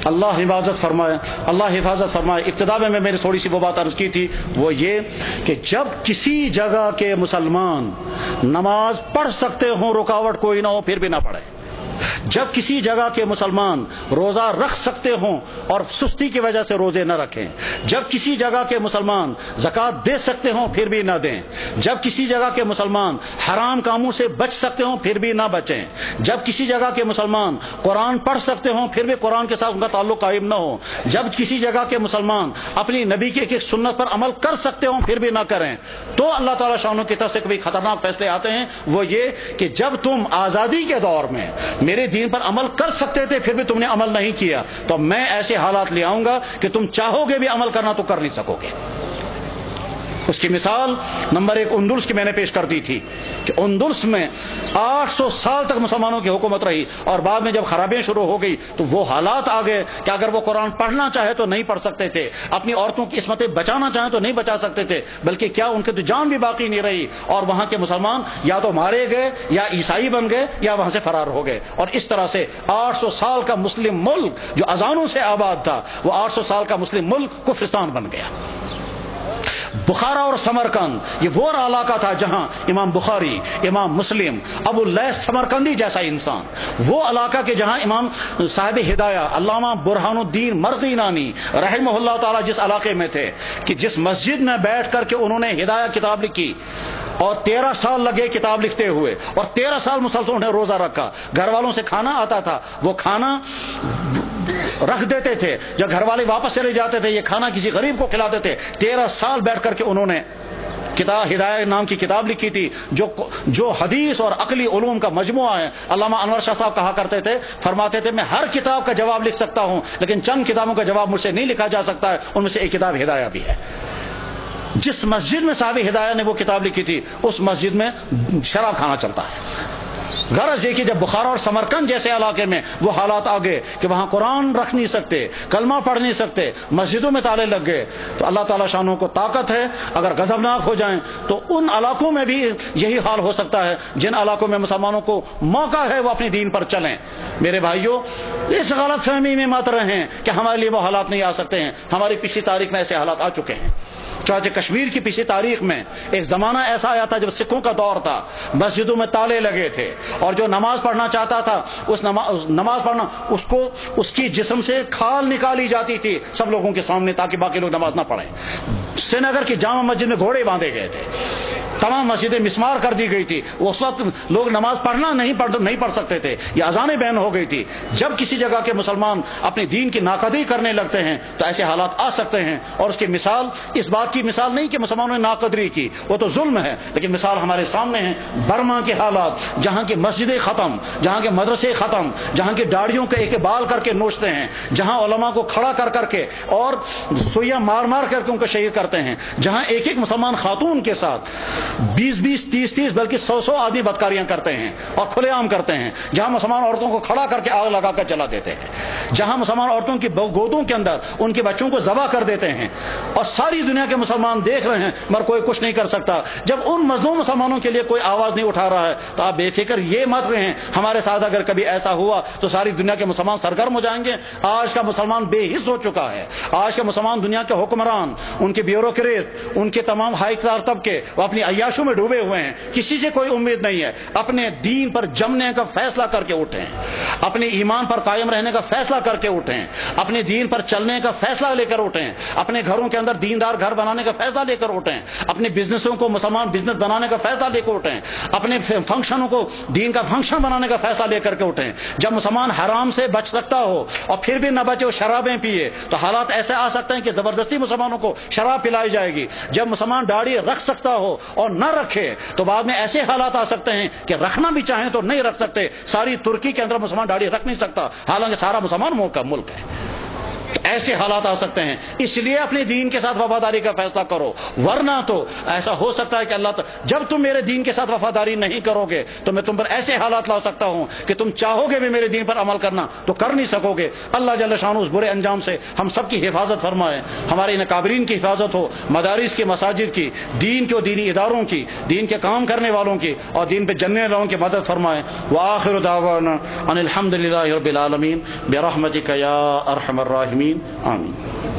अल्लाह हिफाजत फरमाए। इब्तिदा में मैंने थोड़ी सी वो बात अर्ज की थी, वो ये कि जब किसी जगह के मुसलमान नमाज पढ़ सकते हों, रुकावट कोई ना हो, फिर भी ना पढ़े। जब किसी जगह के मुसलमान रोजा रख सकते हों और सुस्ती की वजह से रोजे न रखें, जब किसी जगह के मुसलमान ज़कात दे सकते हों फिर भी न दें, जब किसी जगह के मुसलमान हराम कामों से बच सकते हों फिर भी न बचें, जब किसी जगह के मुसलमान कुरान पढ़ सकते हों फिर भी कुरान के साथ उनका ताल्लुक कायम न हो, जब किसी जगह के मुसलमान अपनी नबी की एक सुन्नत पर अमल कर सकते हों फिर भी न करें, तो अल्लाह ताला शानों की तरफ से कभी खतरनाक फैसले आते हैं। वो ये कि जब तुम आज़ादी के दौर में मेरे दीन पर अमल कर सकते थे फिर भी तुमने अमल नहीं किया, तो मैं ऐसे हालात ले आऊंगा कि तुम चाहोगे भी अमल करना तो कर नहीं सकोगे। उसकी मिसाल नंबर 1 उंदुल्स की मैंने पेश कर दी थी कि उंदुल्स में 800 साल तक मुसलमानों की हुकूमत रही और बाद में जब खराबियां शुरू हो गई तो वो हालात आ गए कि अगर वो कुरान पढ़ना चाहे तो नहीं पढ़ सकते थे, अपनी औरतों की इस्मतें बचाना चाहे तो नहीं बचा सकते थे, बल्कि क्या उनकी तो जान भी बाकी नहीं रही और वहां के मुसलमान या तो मारे गए या ईसाई बन गए या वहां से फरार हो गए। और इस तरह से 800 साल का मुस्लिम मुल्क जो अजानों से आबाद था वो 800 साल का मुस्लिम मुल्क कुफ्रिस्तान बन गया। बुखारा और समरकंद ये वो इलाका था जहां इमाम बुखारी, इमाम मुस्लिम, अबू लैस समरकंदी जैसा इंसान, वो इलाका के जहां इमाम साहिब हिदाया अल्लामा बुरहानुद्दीन मर्ज़ीनानी रहमहुल्लाह ताला जिस इलाके में थे कि जिस मस्जिद में बैठ करके उन्होंने हिदाया किताब लिखी और 13 साल लगे किताब लिखते हुए और 13 साल मुसलसल उन्हें रोजा रखा। घर वालों से खाना आता था, वो खाना रख देते थे, जब घर वाले वापस चले जाते थे ये खाना किसी गरीब को खिलाते थे। 13 साल बैठ करके उन्होंने किताब हिदायत नाम की किताब लिखी थी जो हदीस और अकली उलूम का मजमुआ है। अल्लामा अनवर शाह साहब कहा करते थे, फरमाते थे मैं हर किताब का जवाब लिख सकता हूं लेकिन चंद किताबों का जवाब मुझसे नहीं लिखा जा सकता है, उनमें से एक किताब हिदाया भी है। जिस मस्जिद में साहब हिदाया ने वो किताब लिखी थी उस मस्जिद में शराब खाना चलता है। गरज ये कि जब बुखारा और समरकंद जैसे इलाके में वो हालात आ गए कि वहां कुरान रख नहीं सकते, कलमा पढ़ नहीं सकते, मस्जिदों में ताले लग गए, तो अल्लाह ताला शानों को ताकत है अगर गजबनाक हो जाएं तो उन इलाकों में भी यही हाल हो सकता है जिन इलाकों में मुसलमानों को मौका है वो अपने दीन पर चलें। मेरे भाइयों, इस गलत फहमी में मत रहें कि हमारे लिए वो हालात नहीं आ सकते हैं। हमारी पिछली तारीख में ऐसे हालात आ चुके हैं। चाहे कश्मीर की पिछली तारीख में एक जमाना ऐसा आया था जब सिखों का दौर था, मस्जिदों में ताले लगे थे और जो नमाज पढ़ना चाहता था उस नमाज पढ़ना उसको उसकी जिस्म से खाल निकाली जाती थी सब लोगों के सामने ताकि बाकी लोग नमाज ना पढ़ें। श्रीनगर की जामा मस्जिद में घोड़े बांधे गए थे, तमाम मस्जिदें मिस्मार कर दी गई थी। उस वक्त लोग नमाज पढ़ना नहीं पढ़ सकते थे, ये अजानें बैन हो गई थी। जब किसी जगह के मुसलमान अपने दीन की नाकदरी करने लगते हैं तो ऐसे हालात आ सकते हैं। और उसकी मिसाल इस बात की मिसाल नहीं कि मुसलमानों ने नाकदरी की, वो तो जुल्म है, लेकिन मिसाल हमारे सामने है बर्मा के हालात, जहाँ की मस्जिदें खत्म, जहाँ के मदरसे खत्म, जहाँ की दाढ़ियों के एक बाल करके नोचते हैं, जहाँ उलमा को खड़ा कर करके और सुइयां मार मार करके उनको शहीद करते हैं, जहाँ एक एक मुसलमान खातून के साथ 20-20, 30-30 बल्कि 100-100 आदमी बदकारियां करते हैं और खुलेआम करते हैं, जहां मुसलमान औरतों को खड़ा करके आग लगाकर जला देते हैं, जहां मुसलमान औरतों की गोदों के अंदर उनके बच्चों को ज़बह कर देते हैं और सारी दुनिया के मुसलमान देख रहे हैं मगर कोई कुछ नहीं कर सकता। जब उन मजलूम मुसलमानों के लिए कोई आवाज नहीं उठा रहा है तो आप बेफिक्र ये मत रहें हमारे साथ अगर कभी ऐसा हुआ तो सारी दुनिया के मुसलमान सरगर्म हो जाएंगे। आज का मुसलमान बेहिस हो चुका है। आज का मुसलमान दुनिया के हुक्मरान, उनके ब्यूरोक्रेट, उनके तमाम हाई क्लास तबके वो अपनी अय्याशों में डूबे हुए हैं। किसी से कोई उम्मीद नहीं है। अपने दीन पर जमने का फैसला करके उठें, अपने ईमान पर कायम रहने का फैसला करके उठें, अपने दीन पर चलने का फैसला लेकर उठें, अपने घरों के अंदर दीनदार घर बनाने का फैसला लेकर उठें, अपने बिजनेसों को मुसलमान बिजनेस बनाने का फैसला लेकर उठें, अपने फंक्शनों को दीन का फंक्शन बनाने का फैसला लेकर के उठें। जब मुसलमान हराम से बच सकता हो और फिर भी न बचे वो शराबें पिए तो हालात ऐसे आ सकते हैं कि जबरदस्ती मुसलमानों को शराब पिलाई जाएगी। जब मुसलमान दाढ़ी रख सकता हो और न रखे तो बाद में ऐसे हालात आ सकते हैं कि रखना भी चाहें तो नहीं रख सकते। सारी तुर्की के अंदर मुसलमान दाढ़ी रख नहीं सकता, हालांकि सारा मुसलमान मुल्क है। تو ایسے حالات آ سکتے ہیں، اس لیے اپنے دین کے ساتھ وفاداری کا فیصلہ کرو، ورنہ تو ایسا ہو سکتا ہے کہ اللہ جب تم میرے دین کے ساتھ وفاداری نہیں کرو گے تو میں تم پر ایسے حالات لا سکتا ہوں کہ تم چاہو گے بھی میرے دین پر عمل کرنا تو کر نہیں سکو گے۔ اللہ جل شانہ اس برے انجام سے ہم سب کی حفاظت فرمائے، ہمارے ان اکابرین کی حفاظت ہو، مدارس کی، مساجد کی، دین کے و دینی اداروں کی، دین کے کام کرنے والوں کی اور دین پہ جننے والوں کی مدد فرمائے۔ وآخر دعوانا ان الحمد للہ رب العالمین برحمتک یا ارحم الراحمین، آمین۔